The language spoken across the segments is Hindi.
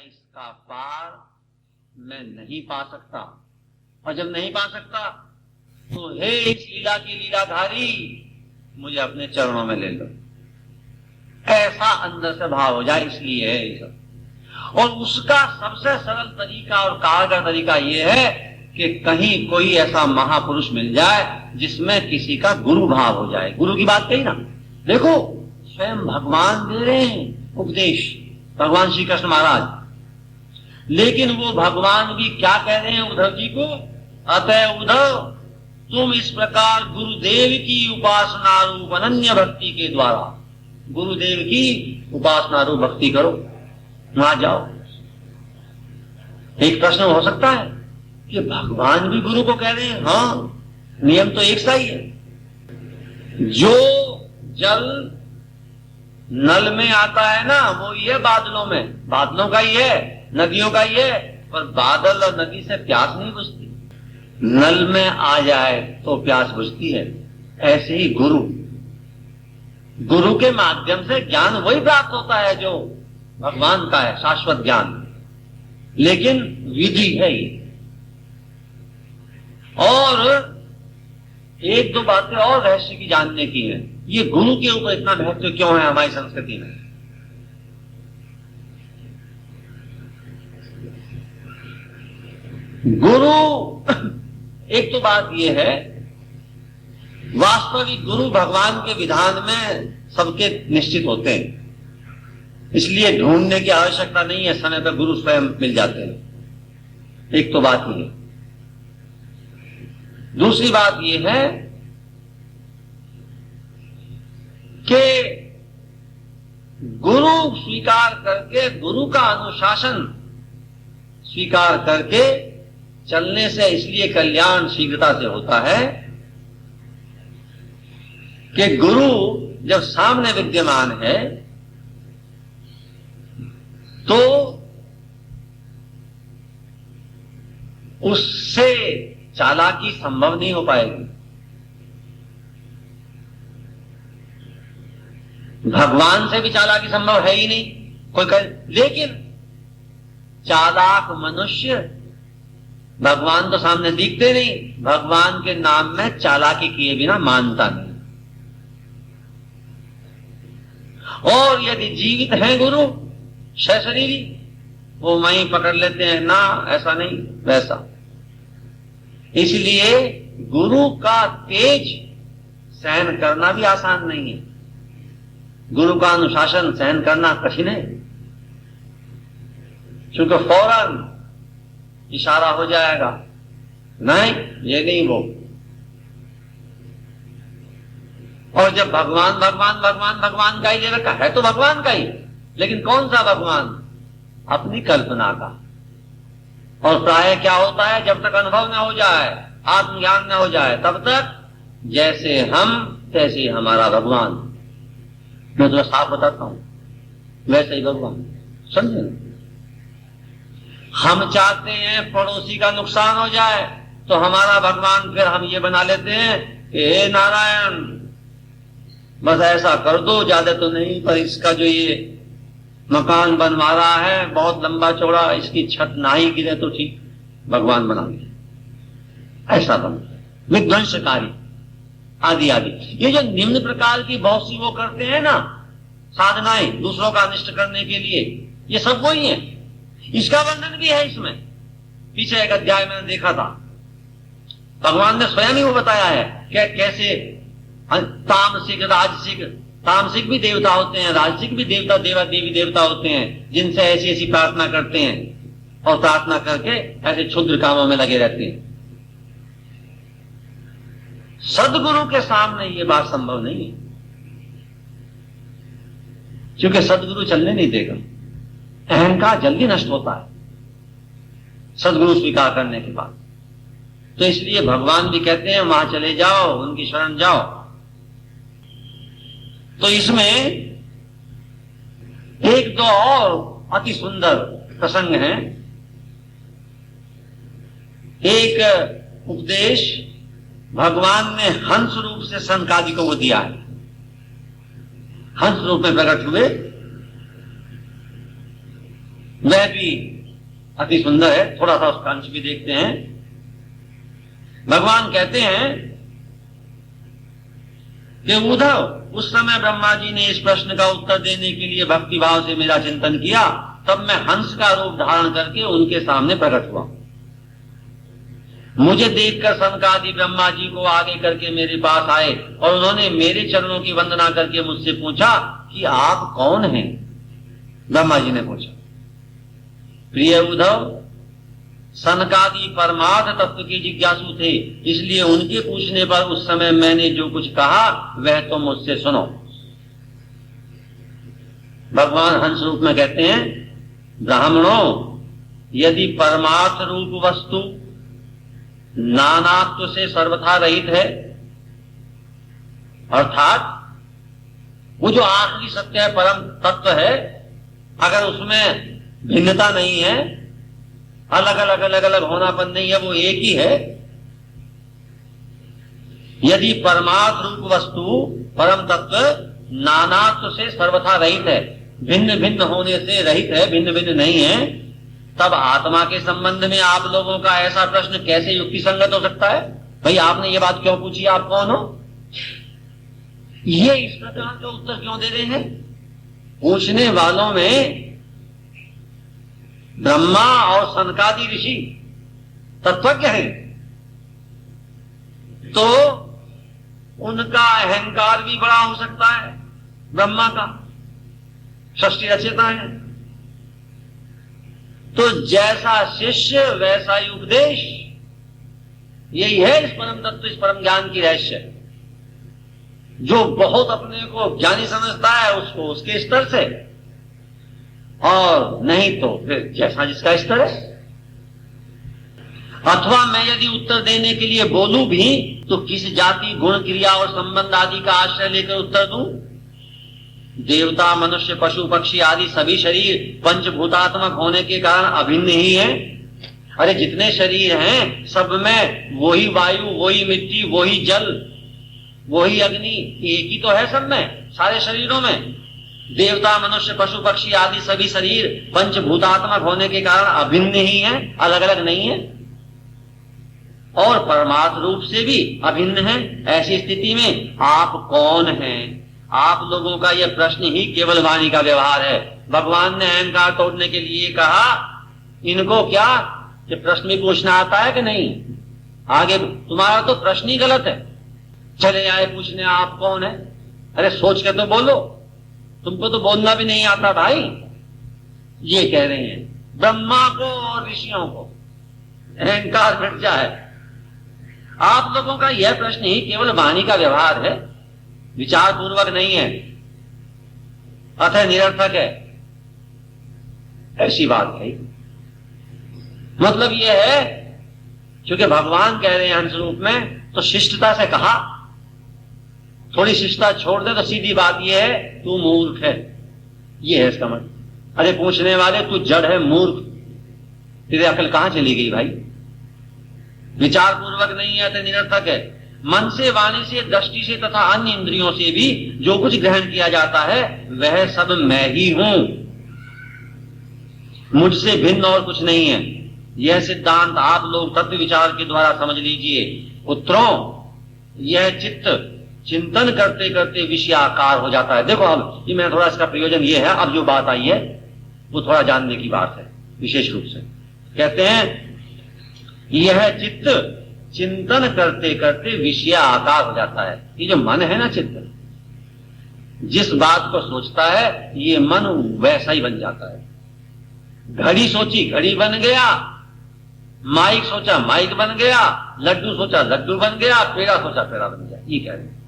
इसका पार मैं नहीं पा सकता, और जब नहीं पा सकता तो हे इस लीला की लीलाधारी मुझे अपने चरणों में ले लो, ऐसा अंदर से भाव हो जाए। इसलिए है ये सब। और उसका सबसे सरल तरीका और कारगर तरीका यह है कि कहीं कोई ऐसा महापुरुष मिल जाए जिसमें किसी का गुरु भाव हो जाए। गुरु की बात कही ना, देखो स्वयं भगवान दे रहे हैं उपदेश, भगवान श्री कृष्ण महाराज, लेकिन वो भगवान भी क्या कह रहे हैं उद्धव जी को, अतः उद्धव तुम इस प्रकार गुरुदेव की उपासना रूप अनन्य भक्ति के द्वारा गुरुदेव की उपासना रूप भक्ति करो, वहां जाओ। एक प्रश्न हो सकता है कि भगवान भी गुरु को कह रहे हैं, हाँ नियम तो एक सा ही है। जो जल नल में आता है ना वो ये बादलों में, बादलों का ही है, नदियों का ही है, पर बादल और नदी से प्यास नहीं बुझती। नल में आ जाए तो प्यास बुझती है। ऐसे ही गुरु, गुरु के माध्यम से ज्ञान वही प्राप्त होता है जो भगवान का है, शाश्वत ज्ञान, लेकिन विधि है ये। और एक दो बातें और रहस्य की जानने की है, ये गुरु के ऊपर इतना महत्व क्यों है हमारी संस्कृति में। गुरु, एक तो बात यह है, वास्तविक गुरु भगवान के विधान में सबके निश्चित होते हैं, इसलिए ढूंढने की आवश्यकता नहीं है, समय पर गुरु स्वयं मिल जाते हैं। एक तो बात ये है। दूसरी बात यह है कि गुरु स्वीकार करके, गुरु का अनुशासन स्वीकार करके चलने से इसलिए कल्याण शीघ्रता से होता है कि गुरु जब सामने विद्यमान है तो उससे चालाकी संभव नहीं हो पाएगी। भगवान से भी चालाकी संभव है ही नहीं, कोई कहे, लेकिन चालाक मनुष्य भगवान तो सामने दिखते नहीं, भगवान के नाम में चालाकी किए बिना मानता नहीं। और यदि जीवित हैं गुरु शरीरी, वो वहीं पकड़ लेते हैं, ना ऐसा नहीं वैसा। इसलिए गुरु का तेज सहन करना भी आसान नहीं है, गुरु का अनुशासन सहन करना कठिन है, क्योंकि फौरन इशारा हो जाएगा, नहीं ये नहीं वो। और जब भगवान भगवान भगवान भगवान का ही दे रखा है तो भगवान का ही, लेकिन कौन सा भगवान? अपनी कल्पना का। और प्राय क्या होता है, जब तक अनुभव न हो जाए, आत्मज्ञान न हो जाए, तब तक जैसे हम तैसे ही हमारा भगवान। मैं तो साफ बताता हूं, वैसे ही भगवान, समझे ना। हम चाहते हैं पड़ोसी का नुकसान हो जाए तो हमारा भगवान फिर हम ये बना लेते हैं कि हे नारायण बस ऐसा कर दो, ज्यादा तो नहीं, पर इसका जो ये मकान बनवा रहा है बहुत लंबा चौड़ा, इसकी छत ना ही गिरे तो ठीक, भगवान बना दिया। ऐसा बना विध्वंसकारी आदि आदि। ये जो निम्न प्रकार की बहुत सी वो करते हैं ना साधनाएं दूसरों का अनिष्ट करने के लिए, ये सब वही है। इसका वर्णन भी है इसमें, पीछे एक अध्याय मैंने देखा था, भगवान ने स्वयं ही वो बताया है कि कैसे तामसिक राजसिक, तामसिक भी देवता होते हैं, राजसिक भी देवता, देवी देवता होते हैं, जिनसे ऐसी ऐसी प्रार्थना करते हैं और प्रार्थना करके ऐसे क्षुद्र कामों में लगे रहते हैं। सदगुरु के सामने ये बात संभव नहीं है, क्योंकि सदगुरु चलने नहीं देगा, अहंकार जल्दी नष्ट होता है सदगुरु स्वीकार करने के बाद। तो इसलिए भगवान भी कहते हैं वहां चले जाओ, उनकी शरण जाओ। तो इसमें एक दो और अति सुंदर प्रसंग हैं। एक उपदेश भगवान ने हंस रूप से सनकादि को वो दिया है, हंस रूप में प्रकट हुए वह भी अति सुंदर है। थोड़ा सा उसका अंश भी देखते हैं। भगवान कहते हैं कि उद्धव, उस समय ब्रह्मा जी ने इस प्रश्न का उत्तर देने के लिए भक्ति भाव से मेरा चिंतन किया, तब मैं हंस का रूप धारण करके उनके सामने प्रकट हुआ। मुझे देखकर सनकादि ब्रह्मा जी को आगे करके मेरे पास आए और उन्होंने मेरे चरणों की वंदना करके मुझसे पूछा कि आप कौन हैं? ब्रह्मा जी ने पूछा। प्रिय उद्धव, सनकादि परमार्थ तत्व के जिज्ञासु थे, इसलिए उनके पूछने पर उस समय मैंने जो कुछ कहा वह तो मुझसे सुनो। भगवान हंस रूप में कहते हैं, ब्राह्मणों, यदि परमार्थ रूप वस्तु नानात्व से सर्वथा रहित है, अर्थात वो जो आखिरी सत्य है, परम तत्व है, अगर उसमें भिन्नता नहीं है, अलग अलग होनापन नहीं है, वो एक ही है। यदि परमार्थ रूप वस्तु परम तत्व नानात्व से सर्वथा रहित है, भिन्न भिन्न होने से रहित है, भिन्न भिन्न नहीं है, तब आत्मा के संबंध में आप लोगों का ऐसा प्रश्न कैसे युक्ति संगत हो सकता है? भाई आपने ये बात क्यों पूछी, आप कौन हो? ये इस प्रकार का उत्तर क्यों दे रहे हैं? पूछने वालों में ब्रह्मा और सनकादि ऋषि तत्वज्ञ हैं, तो उनका अहंकार भी बड़ा हो सकता है। ब्रह्मा का सृष्टि रचयिता है, तो जैसा शिष्य वैसा ही उपदेश, यही है इस परम तत्व, इस परम ज्ञान की रहस्य। जो बहुत अपने को ज्ञानी समझता है उसको उसके स्तर से, और नहीं तो फिर जैसा जिसका स्तर है। अथवा मैं यदि उत्तर देने के लिए बोलूं भी तो किस जाति, गुण, क्रिया और संबंध आदि का आश्रय लेकर उत्तर दूं? देवता, मनुष्य, पशु, पक्षी आदि सभी शरीर पंचभूतात्मक होने के कारण अभिन्न ही है। अरे जितने शरीर हैं सब में वही वायु, वही मिट्टी, वही जल, वही अग्नि, एक ही तो है सब में, सारे शरीरों में। देवता, मनुष्य, पशु, पक्षी आदि सभी शरीर पंचभूतात्मक होने के कारण अभिन्न ही है, अलग अलग नहीं है, और परमार्थ रूप से भी अभिन्न है। ऐसी स्थिति में आप कौन हैं? आप लोगों का यह प्रश्न ही केवल वाणी का व्यवहार है। भगवान ने अहंकार तोड़ने के लिए कहा, इनको क्या कि प्रश्न भी पूछना आता है कि नहीं? आगे तुम्हारा तो प्रश्न ही गलत है, चले आए पूछने आप कौन है। अरे सोच के तो बोलो, तुमको तो बोलना भी नहीं आता भाई। ये कह रहे हैं ब्रह्मा को और ऋषियों को अहंकार मिट जाए। आप लोगों का यह प्रश्न ही केवल वाणी का व्यवहार है, विचार पूर्वक नहीं है, अतः निरर्थक है। ऐसी बात है। मतलब यह है, क्योंकि भगवान कह रहे हैं हंस रूप में, तो शिष्टता से कहा। थोड़ी शिष्टता छोड़ दे तो सीधी बात यह है, तू मूर्ख है, ये है इसका मतलब। अरे पूछने वाले, तू जड़ है, मूर्ख, तेरी अकल कहां चली गई भाई? विचार पूर्वक नहीं है तो निरर्थक है। मन से, वाणी से, दृष्टि से तथा अन्य इंद्रियों से भी जो कुछ ग्रहण किया जाता है वह सब मैं ही हूं, मुझसे भिन्न और कुछ नहीं है। यह सिद्धांत आप लोग तत्व विचार के द्वारा समझ लीजिए। पुत्रों, यह चित्त चिंतन करते करते विषयाकार हो जाता है। देखो अब ये मैं थोड़ा इसका प्रयोजन ये है, अब जो बात आई है वो थोड़ा जानने की बात है विशेष रूप से। कहते हैं यह चित्त चिंतन करते करते विषय आकार हो जाता है। ये जो मन है ना, चित्त जिस बात को सोचता है ये मन वैसा ही बन जाता है। घड़ी सोची घड़ी बन गया, माइक सोचा माइक बन गया, लड्डू सोचा लड्डू बन गया, पेड़ा सोचा पेड़ा बन गया। ये कह रहे हैं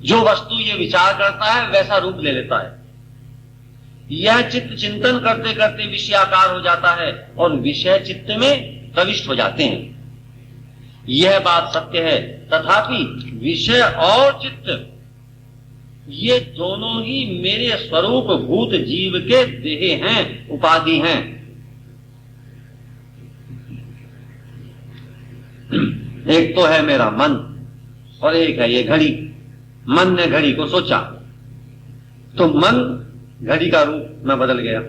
जो वस्तु ये विचार करता है वैसा रूप ले लेता है। यह चित्त चिंतन करते करते विषयाकार हो जाता है और विषय चित्त में प्रविष्ट हो जाते हैं। यह बात सत्य है, तथापि विषय और चित्त ये दोनों ही मेरे स्वरूप भूत जीव के देह हैं, उपाधि हैं। एक तो है मेरा मन और एक है ये घड़ी। मन ने घड़ी को सोचा तो मन घड़ी का रूप में बदल गया,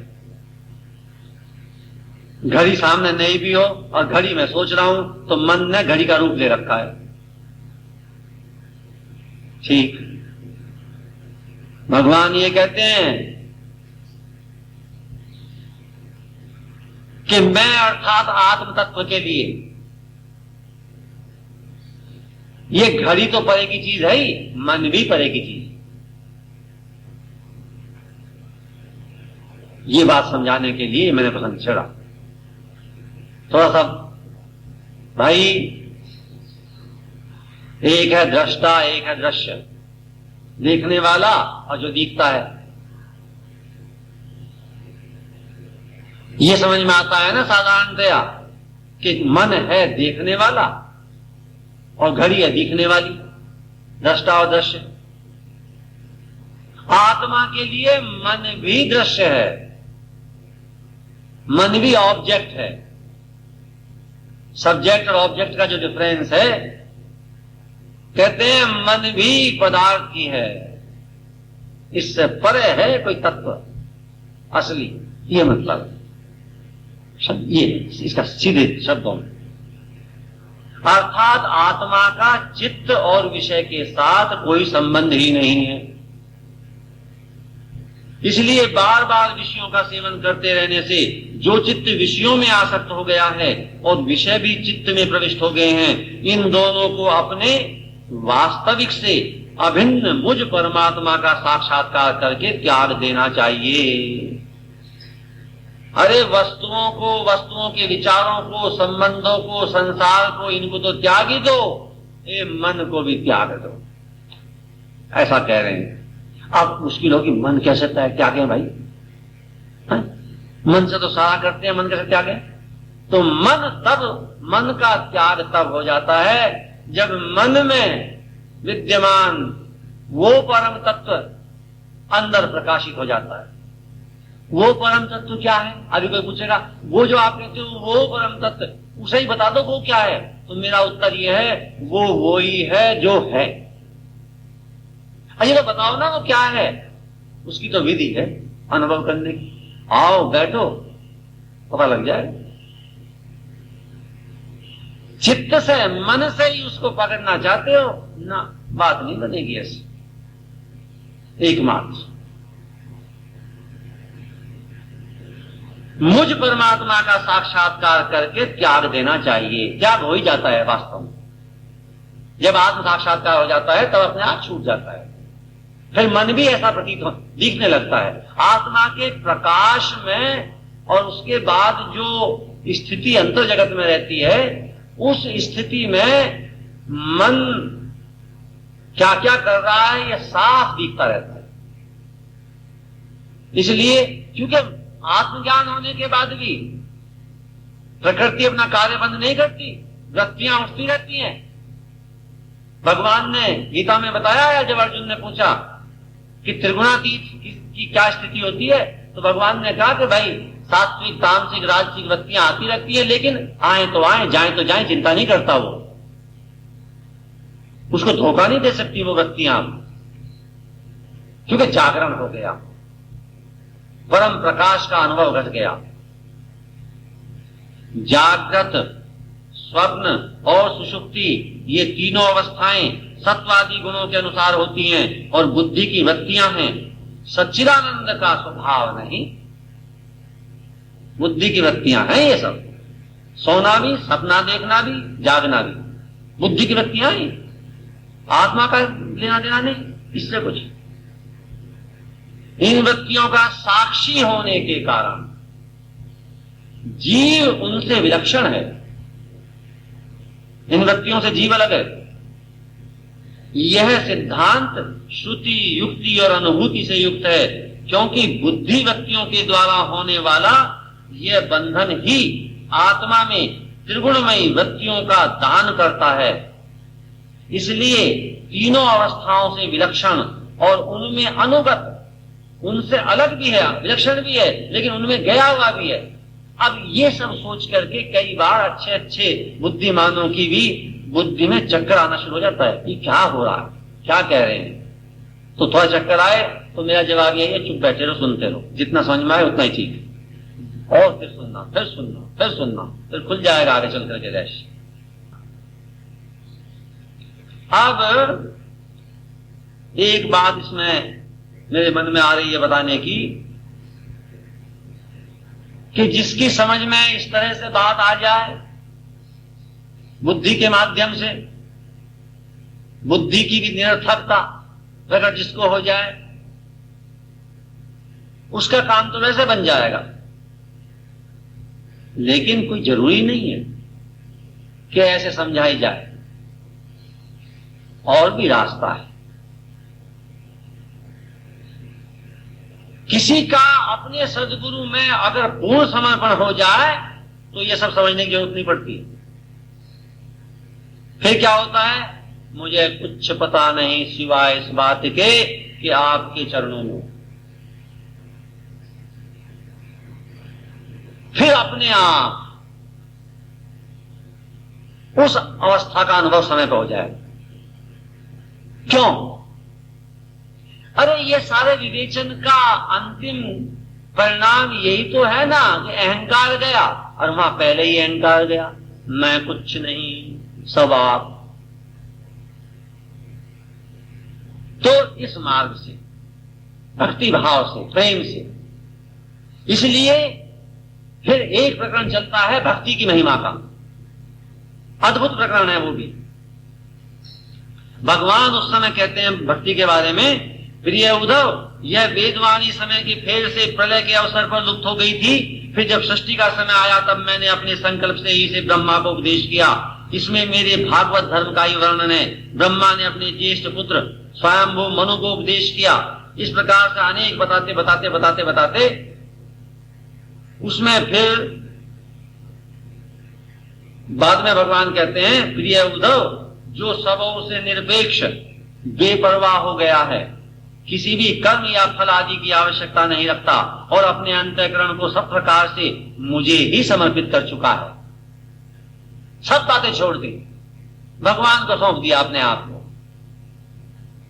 घड़ी सामने नहीं भी हो और घड़ी में सोच रहा हूं तो मन ने घड़ी का रूप ले रखा है। ठीक, भगवान ये कहते हैं कि मैं अर्थात आत्म तत्व के लिए ये घड़ी तो परे की चीज है ही, मन भी परे की चीज। ये बात समझाने के लिए मैंने पसंद छेड़ा। थोड़ा सा भाई, एक है दृष्टा, एक है दृश्य, देखने वाला और जो दिखता है। ये समझ में आता है ना साधारणतया कि मन है देखने वाला और घड़ी है दिखने वाली, दृष्टा और दृश्य। आत्मा के लिए मन भी दृश्य है, मन भी ऑब्जेक्ट है। सब्जेक्ट और ऑब्जेक्ट का जो डिफरेंस है, कहते हैं मन भी पदार्थ की है, इससे परे है कोई तत्व असली। ये मतलब ये इसका सीधे शब्दों में, अर्थात आत्मा का चित्त और विषय के साथ कोई संबंध ही नहीं है। इसलिए बार बार विषयों का सेवन करते रहने से जो चित्त विषयों में आसक्त हो गया है और विषय भी चित्त में प्रविष्ट हो गए हैं, इन दोनों को अपने वास्तविक से अभिन्न मुझ परमात्मा का साक्षात्कार करके त्याग देना चाहिए। अरे वस्तुओं को, वस्तुओं के विचारों को, संबंधों को, संसार को, इनको तो त्याग ही दो, ये मन को भी त्याग दो, ऐसा कह रहे हैं। अब मुश्किल होगी, मन कैसे त्यागें भाई? मन से तो सारा करते हैं, मन कैसे त्यागें? तो मन का त्याग तब हो जाता है जब मन में विद्यमान वो परम तत्व अंदर प्रकाशित हो जाता है। वो परम तत्व क्या है? अभी कोई पूछेगा वो जो आप कहते हो वो परम तत्व, उसे ही बता दो वो क्या है। तो मेरा उत्तर ये है, वो ही है जो है। अरे तो बताओ ना वो क्या है। उसकी तो विधि है अनुभव करने की। आओ बैठो, पता लग जाए। चित्त से, मन से ही उसको पकड़ना चाहते हो ना, बात नहीं बनेगी ऐसी। एकमात्र मुझ परमात्मा का साक्षात्कार करके त्याग देना चाहिए। त्याग हो ही जाता है वास्तव में। जब आत्म साक्षात्कार हो जाता है तब अपने आप छूट जाता है। फिर मन भी ऐसा प्रतीत हो दिखने लगता है आत्मा के प्रकाश में। और उसके बाद जो स्थिति अंतर जगत में रहती है, उस स्थिति में मन क्या क्या कर रहा है ये साफ दिखता रहता है। इसलिए क्योंकि आत्मज्ञान होने के बाद भी प्रकृति अपना कार्य बंद नहीं करती, वृत्तियां उठती रहती हैं। भगवान ने गीता में बताया है, जब अर्जुन ने पूछा कि त्रिगुणातीत की क्या स्थिति होती है, तो भगवान ने कहा कि भाई सात्विक, तामसिक, राजसिक वृत्तियां आती रहती है, लेकिन आए तो आए, जाए तो जाए, चिंता नहीं करता वो। उसको धोखा नहीं दे सकती वो वृत्तियां, क्योंकि जागरण हो गया, परम प्रकाश का अनुभव घट गया। जागृत, स्वप्न और सुषुप्ति, ये तीनों अवस्थाएं सत्वादी गुणों के अनुसार होती हैं और बुद्धि की वृत्तियां हैं। सच्चिदानंद का स्वभाव नहीं, बुद्धि की वृत्तियां हैं ये सब। सोना भी, सपना देखना भी, जागना भी बुद्धि की वृत्तियां हैं। आत्मा का लेना देना नहीं इससे कुछ। इन वृत्तियों का साक्षी होने के कारण जीव उनसे विलक्षण है। इन वृत्तियों से जीव अलग है। यह सिद्धांत श्रुति, युक्ति और अनुभूति से युक्त है, क्योंकि बुद्धि वृत्तियों के द्वारा होने वाला यह बंधन ही आत्मा में त्रिगुणमयी वृत्तियों का दान करता है। इसलिए तीनों अवस्थाओं से विलक्षण और उनमें अनुगत, उनसे अलग भी है, विलक्षण भी है, लेकिन उनमें गया हुआ भी है। अब ये सब सोच करके कई बार अच्छे अच्छे बुद्धिमानों की भी बुद्धि में चक्कर आना शुरू हो जाता है कि क्या हो रहा है, क्या कह रहे हैं। तो थोड़ा चक्कर आए तो मेरा जवाब यही है, चुप बैठे रहो, सुनते रहो, जितना समझ में आए उतना ही ठीक। और फिर सुनना, फिर सुनना, फिर सुनना, फिर खुल जाएगा आगे चल करके रहस्य। अब एक बात इसमें मेरे मन में आ रही है बताने की, कि जिसकी समझ में इस तरह से बात आ जाए, बुद्धि के माध्यम से, बुद्धि की भी निरर्थकता प्रकट जिसको हो जाए, उसका काम तो वैसे बन जाएगा। लेकिन कोई जरूरी नहीं है कि ऐसे समझाई जाए, और भी रास्ता है। किसी का अपने सद्गुरु में अगर पूर्ण समर्पण हो जाए तो ये सब समझने की जरूरत नहीं पड़ती। फिर क्या होता है, मुझे कुछ पता नहीं सिवाय इस बात के कि आपके चरणों में। फिर अपने आप उस अवस्था का अनुभव समय पर हो जाए। क्यों? अरे ये सारे विवेचन का अंतिम परिणाम यही तो है ना कि अहंकार गया, और वहां पहले ही अहंकार गया, मैं कुछ नहीं सब आप। तो इस मार्ग से, भक्ति भाव से, प्रेम से, इसलिए फिर एक प्रकरण चलता है भक्ति की महिमा का। अद्भुत प्रकरण है वो भी। भगवान उस समय कहते हैं भक्ति के बारे में, प्रिय उद्धव, यह वेदवाणी समय के फेर से प्रलय के अवसर पर लुप्त हो गई थी। फिर जब सृष्टि का समय आया तब मैंने अपने संकल्प से इसे ब्रह्मा को उपदेश किया। इसमें मेरे भागवत धर्म का ही वर्णन है। ब्रह्मा ने अपने ज्येष्ठ पुत्र स्वयंभू मनु को उपदेश किया। इस प्रकार से अनेक बताते बताते बताते बताते उसमें फिर बाद में भगवान कहते हैं, प्रिय उद्धव, जो सबों से निरपेक्ष बेपरवाह हो गया है, किसी भी कर्म या फल आदि की आवश्यकता नहीं रखता और अपने अंतःकरण को सब प्रकार से मुझे ही समर्पित कर चुका है, सब बातें छोड़ दी, भगवान को सौंप दिया अपने आप को।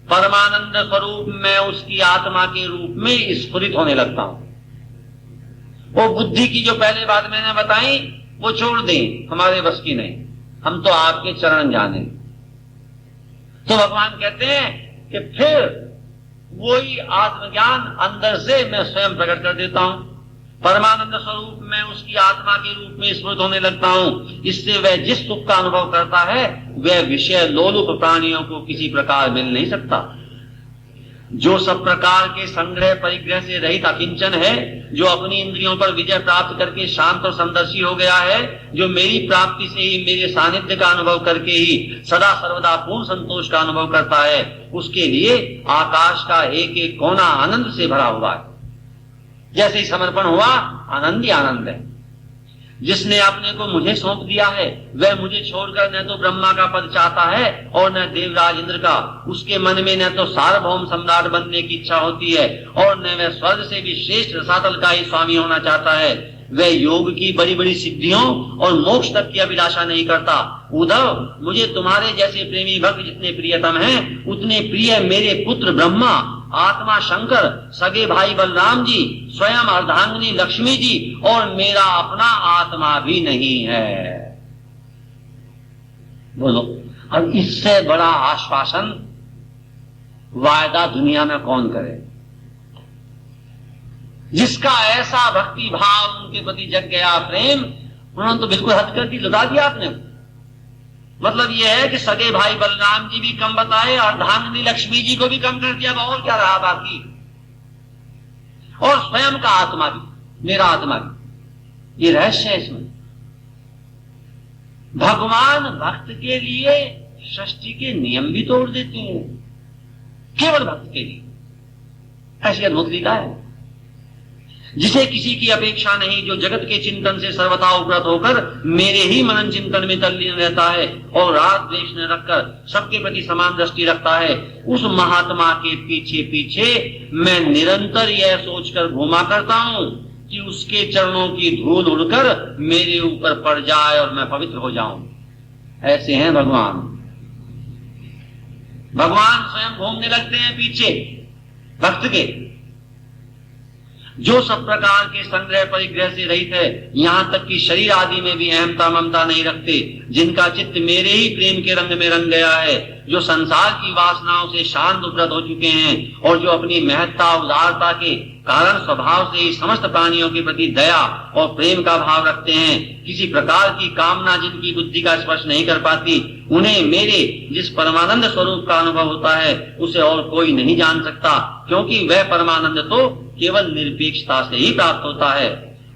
परमानंद स्वरूप में उसकी आत्मा के रूप में स्फुरित होने लगता हूं। वो बुद्धि की जो पहले बात मैंने बताई वो छोड़ दें, हमारे बस की नहीं, हम तो आपके चरण जाने। तो भगवान कहते हैं कि फिर वही आत्मज्ञान अंदर से मैं स्वयं प्रकट कर देता हूं। परमानंद स्वरूप में उसकी आत्मा के रूप में स्फुरित होने लगता हूं। इससे वह जिस सुख का अनुभव करता है वह विषय लोलुप प्राणियों को किसी प्रकार मिल नहीं सकता। जो सब प्रकार के संग्रह परिग्रह से रहित अकिंचन है, जो अपनी इंद्रियों पर विजय प्राप्त करके शांत और समदर्शी हो गया है, जो मेरी प्राप्ति से ही, मेरे सानिध्य का अनुभव करके ही सदा सर्वदा पूर्ण संतोष का अनुभव करता है, उसके लिए आकाश का एक एक कोना आनंद से भरा हुआ है। जैसे ही समर्पण हुआ, आनंद ही आनंद है। जिसने अपने को मुझे सौंप दिया है वह मुझे छोड़कर न तो ब्रह्मा का पद चाहता है और न देवराज इंद्र का। उसके मन में न तो सार्वभौम सम्राट बनने की इच्छा होती है और न वह स्वर्ग से भी श्रेष्ठ रसातल का ही स्वामी होना चाहता है। वह योग की बड़ी बड़ी सिद्धियों और मोक्ष तक की अभिलाषा नहीं करता। उद्धव, मुझे तुम्हारे जैसे प्रेमी भक्त जितने प्रियतम हैं, उतने प्रिय मेरे पुत्र ब्रह्मा, आत्मा शंकर, सगे भाई बलराम जी, स्वयं अर्धांगिनी लक्ष्मी जी और मेरा अपना आत्मा भी नहीं है। बोलो, अब इससे बड़ा आश्वासन वायदा दुनिया में कौन करे? जिसका ऐसा भक्ति भाव उनके प्रति जग गया प्रेम, उन्होंने तो बिल्कुल हद कर दी, लुटा दिया आपने। मतलब यह है कि सगे भाई बलराम जी भी कम बताए, अर्धांगिनी लक्ष्मी जी को भी कम कर दिया, और क्या रहा बाकी? और स्वयं का आत्मा भी, मेरा आत्मा भी। ये रहस्य है इसमें। भगवान भक्त के लिए सृष्टि के नियम भी तोड़ देते हैं, केवल भक्त के लिए। ऐसी अद्भुत लीला है जिसे किसी की अपेक्षा नहीं, जो जगत के चिंतन से सर्वथा उपरत होकर मेरे ही मनन चिंतन में तल्लीन रहता है और राग द्वेष न रखकर सबके प्रति समान दृष्टि रखता है। उस महात्मा के पीछे पीछे मैं निरंतर यह सोचकर घूमा करता हूं कि उसके चरणों की धूल उड़कर मेरे ऊपर पड़ जाए और मैं पवित्र हो जाऊं। ऐसे हैं भगवान। भगवान स्वयं घूमने लगते हैं पीछे भक्त के। जो सब प्रकार के संग्रह परिग्रह से रहित है, यहाँ तक कि शरीर आदि में भी अहमता ममता नहीं रखते, जिनका चित्त मेरे ही प्रेम के रंग में रंग गया है, जो संसार की वासनाओं से शांत उपरत हो चुके हैं और जो अपनी महत्ता उदारता के कारण स्वभाव से ही समस्त प्राणियों के प्रति दया और प्रेम का भाव रखते हैं, किसी प्रकार की कामना जिनकी बुद्धि का स्पर्श नहीं कर पाती, उन्हें मेरे जिस परमानंद स्वरूप का अनुभव होता है उसे और कोई नहीं जान सकता, क्योंकि वह परमानंद तो केवल निरपेक्षता से ही प्राप्त होता है।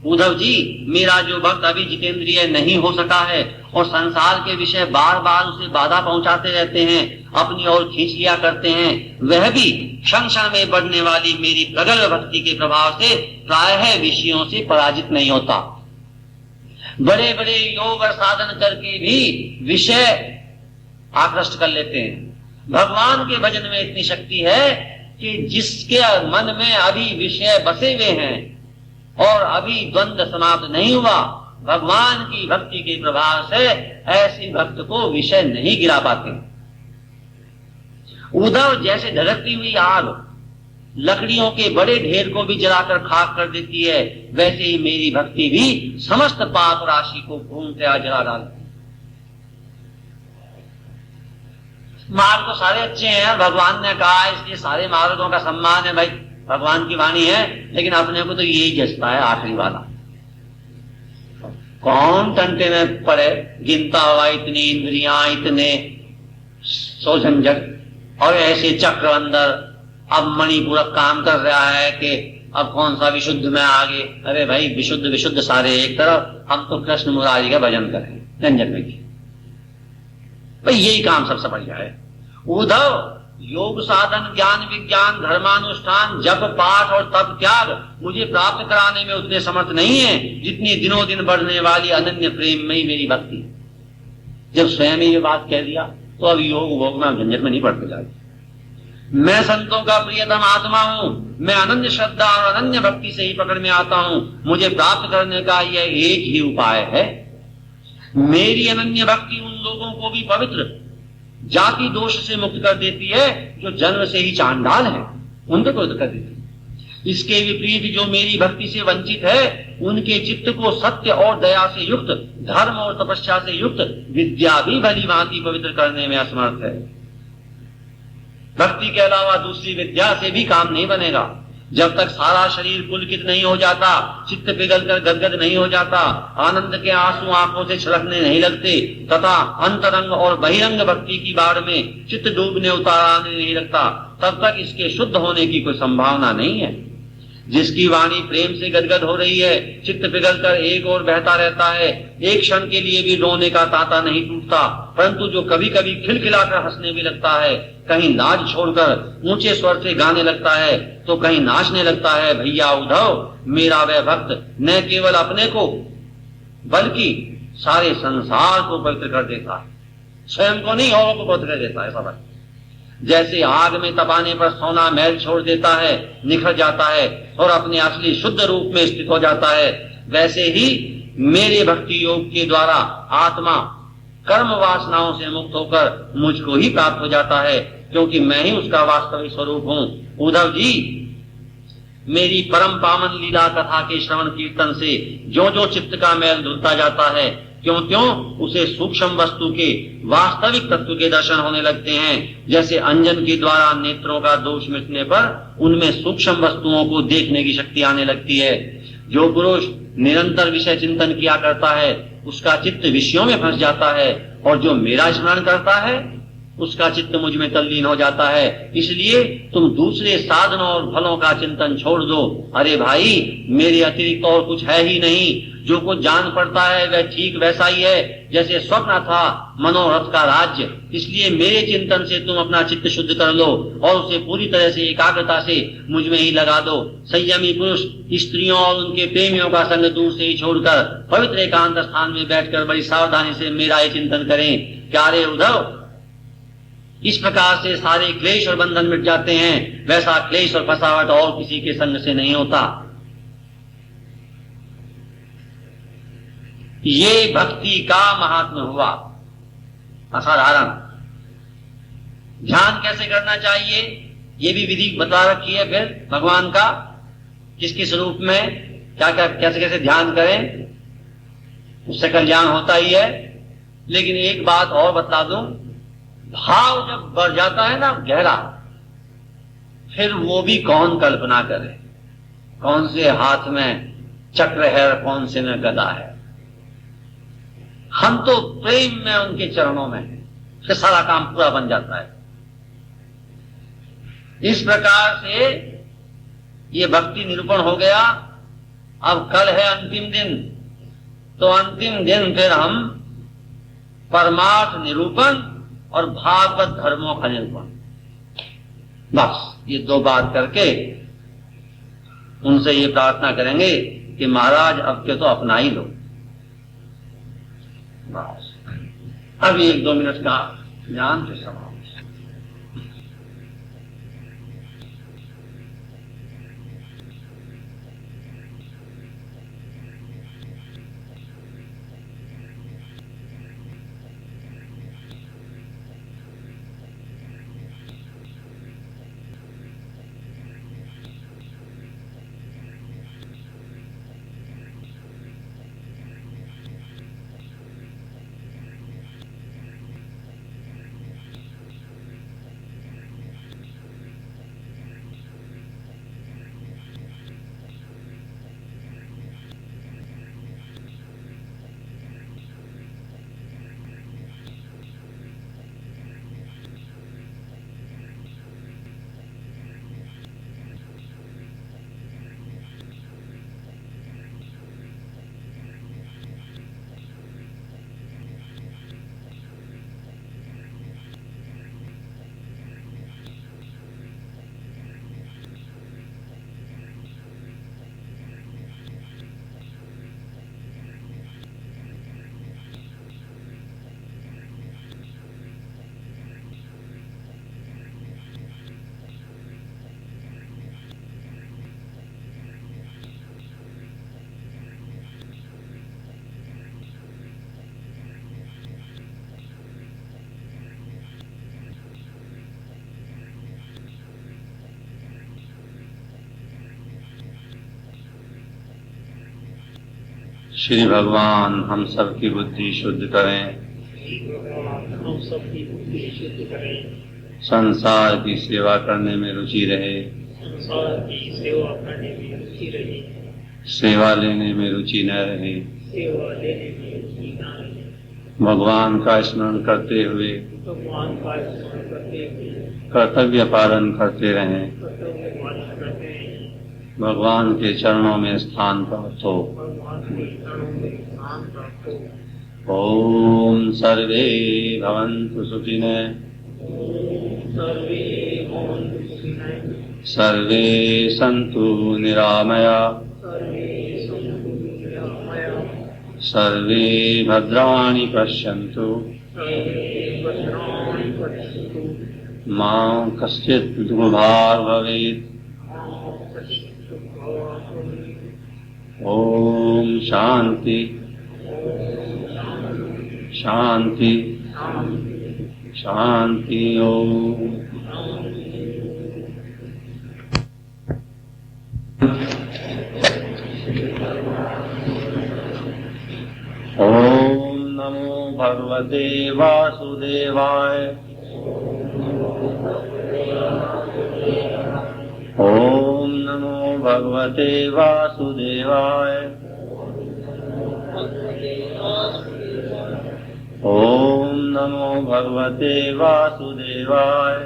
उद्धव जी, मेरा जो भक्त अभी जितेंद्रिय नहीं हो सका है और संसार के विषय बार बार उसे बाधा पहुंचाते रहते हैं, अपनी ओर खींच लिया करते हैं, वह भी क्षण क्षण में बढ़ने वाली मेरी प्रगल्भ भक्ति के प्रभाव से प्रायः विषयों से पराजित नहीं होता। बड़े बड़े योग और साधन करके भी विषय आकृष्ट कर लेते हैं। भगवान के भजन में इतनी शक्ति है कि जिसके मन में अभी विषय बसे हुए हैं और अभी द्वंद्व समाप्त नहीं हुआ, भगवान की भक्ति के प्रभाव से ऐसे भक्त को विषय नहीं गिरा पाते। उद्धव, जैसे धधकती हुई आग लकड़ियों के बड़े ढेर को भी जलाकर खाक कर देती है, वैसे ही मेरी भक्ति भी समस्त पाप राशि को पूर्णतया जला डालती है। मार्ग तो सारे अच्छे हैं, भगवान ने कहा इसलिए सारे मार्गों का सम्मान है, भाई भगवान की वाणी है, लेकिन अपने को तो यही जचता है आखिरी वाला। कौन टंटे में पड़े, गिनता हुआ इतनी इंद्रियां, इतने सोझंझट और ऐसे चक्र अंदर, अब मणिपूरक काम कर रहा है कि अब कौन सा विशुद्ध में आगे। अरे भाई, विशुद्ध विशुद्ध सारे एक तरफ, हम तो कृष्ण मुरारी का भजन करें झंझट में की, भाई यही काम सबसे बढ़िया है। उद्धव, योग साधन, ज्ञान विज्ञान, धर्मानुष्ठान, जप पाठ और तप त्याग मुझे प्राप्त कराने में उतने समर्थ नहीं है जितनी दिनों दिन बढ़ने वाली अनन्य प्रेम में ही मेरी भक्ति। जब स्वयं ही ये बात कह दिया तो अब योग भोग में झंझट में नहीं पड़ते जाएगी। मैं संतों का प्रियतम आत्मा हूं, मैं अनन्य श्रद्धा और अनन्य भक्ति से ही पकड़ में आता हूं। मुझे प्राप्त करने का यह एक ही उपाय है। मेरी अनन्य भक्ति उन लोगों को भी पवित्र जाति दोष से मुक्त कर देती है जो जन्म से ही चांडाल है, उनको पवित्र कर देती है। इसके विपरीत जो मेरी भक्ति से वंचित है, उनके चित्त को सत्य और दया से युक्त, धर्म और तपस्या से युक्त विद्या भी भली भांति पवित्र करने में असमर्थ है। भक्ति के अलावा दूसरी विद्या से भी काम नहीं बनेगा। जब तक सारा शरीर पुलकित नहीं हो जाता, चित्त पिघलकर गदगद नहीं हो जाता, आनंद के आंसू आंखों से छलकने नहीं लगते तथा अंतरंग और बहिरंग भक्ति की बाढ़ में चित्त डूबने उतारने नहीं लगता, तब तक इसके शुद्ध होने की कोई संभावना नहीं है। जिसकी वाणी प्रेम से गदगद हो रही है, चित्त पिघलकर एक ओर बहता रहता है, एक क्षण के लिए भी रोने का तांता नहीं टूटता, परंतु जो कभी कभी खिलखिलाकर हंसने भी लगता है, कहीं लाज छोड़कर ऊंचे स्वर से गाने लगता है तो कहीं नाचने लगता है, भैया उद्धव, मेरा वह भक्त न केवल अपने को बल्कि सारे संसार को पवित्र कर देता है, स्वयं को नहीं औरों को पवित्र कर देता है। ऐसा भक्त जैसे आग में तपाने पर सोना मैल छोड़ देता है, निखर जाता है और अपने असली शुद्ध रूप में स्थित हो जाता है, वैसे ही मेरे भक्ति योग के द्वारा आत्मा कर्म वासनाओं से मुक्त होकर मुझको ही प्राप्त हो जाता है, क्योंकि मैं ही उसका वास्तविक स्वरूप हूं। उद्धव जी, मेरी परम पावन लीला कथा के श्रवण कीर्तन से जो जो चित्त का मैल धुलता जाता है, क्यों क्यों उसे सूक्ष्म वस्तु के वास्तविक तत्व के दर्शन होने लगते हैं। जैसे अंजन के द्वारा नेत्रों का दोष मिटने पर उनमें सूक्ष्म वस्तुओं को देखने की शक्ति आने लगती है। जो पुरुष निरंतर विषय चिंतन किया करता है उसका चित्त विषयों में फंस जाता है, और जो मेरा स्मरण करता है उसका चित्त मुझ में तल्लीन हो जाता है। इसलिए तुम दूसरे साधनों और फलों का चिंतन छोड़ दो। अरे भाई, मेरे अतिरिक्त और कुछ है ही नहीं। जो कुछ जान पड़ता है वह ठीक वैसा ही है जैसे स्वप्न था मनोरथ का राज्य। इसलिए मेरे चिंतन से तुम अपना चित्त शुद्ध कर लो और उसे पूरी तरह से एकाग्रता से मुझ में ही लगा दो। संयमी पुरुष स्त्रियों और उनके प्रेमियों का संग दूर से ही छोड़कर पवित्र एकांत स्थान में बैठकर बड़ी सावधानी से मेरा ही चिंतन करें। क्या रे उद्धव, इस प्रकार से सारे क्लेश और बंधन मिट जाते हैं। वैसा क्लेश और फसावट और किसी के संग से नहीं होता। ये भक्ति का महात्म्य हुआ असाधारण। ध्यान कैसे करना चाहिए ये भी विधि बता रखी है फिर भगवान का। किस किस रूप में क्या क्या कैसे कैसे ध्यान करें, उससे कल्याण होता ही है। लेकिन एक बात और बता दूं, भाव जब बढ़ जाता है ना गहरा, फिर वो भी कौन कल्पना करे कौन से हाथ में चक्र है और कौन से में गदा है। हम तो प्रेम में उनके चरणों में हैं, फिर सारा काम पूरा बन जाता है। इस प्रकार से ये भक्ति निरूपण हो गया। अब कल है अंतिम दिन, तो अंतिम दिन फिर हम परमार्थ निरूपण और भागवत धर्मों का निरूपण, बस ये दो बात करके उनसे ये प्रार्थना करेंगे कि महाराज अब के तो अपना ही लो। बस अभी 1-2 मिनट का ध्यान से समाप्त। श्री भगवान हम सबकी बुद्धि शुद्ध करें, हम सबकी बुद्धि शुद्ध करें, संसार की सेवा करने में रुचि रहे, संसार की सेवा करने में रुचि रहे, सेवा लेने में रुचि न रहे, सेवा लेने में रुचि न रहे, भगवान का स्मरण करते हुए भगवान का स्मरण करते हुए कर्तव्य पालन करते रहें, कर्तव्य पालन करते रहें, भगवान के चरणों में स्थान प्राप्त हो। भगवान के चरणों में स्थान प्राप्त हो। ओम सर्वे भवन्तु सुखिनः, सर्वे भवन्तु सुखिनः, सर्वे सन्तु निरामया, सर्वे सन्तु निरामया, सर्वे भद्राणि पश्यन्तु, सर्वे भद्राणि पश्यन्तु, मा कश्चित् दुर्भाग् भवेत्। ओम शांति शांति शांति। ओम ओम नमो भगवते वासुदेवाय। ओम नमो भगवते वासुदेवाय। ओम नमो भगवते वासुदेवाय।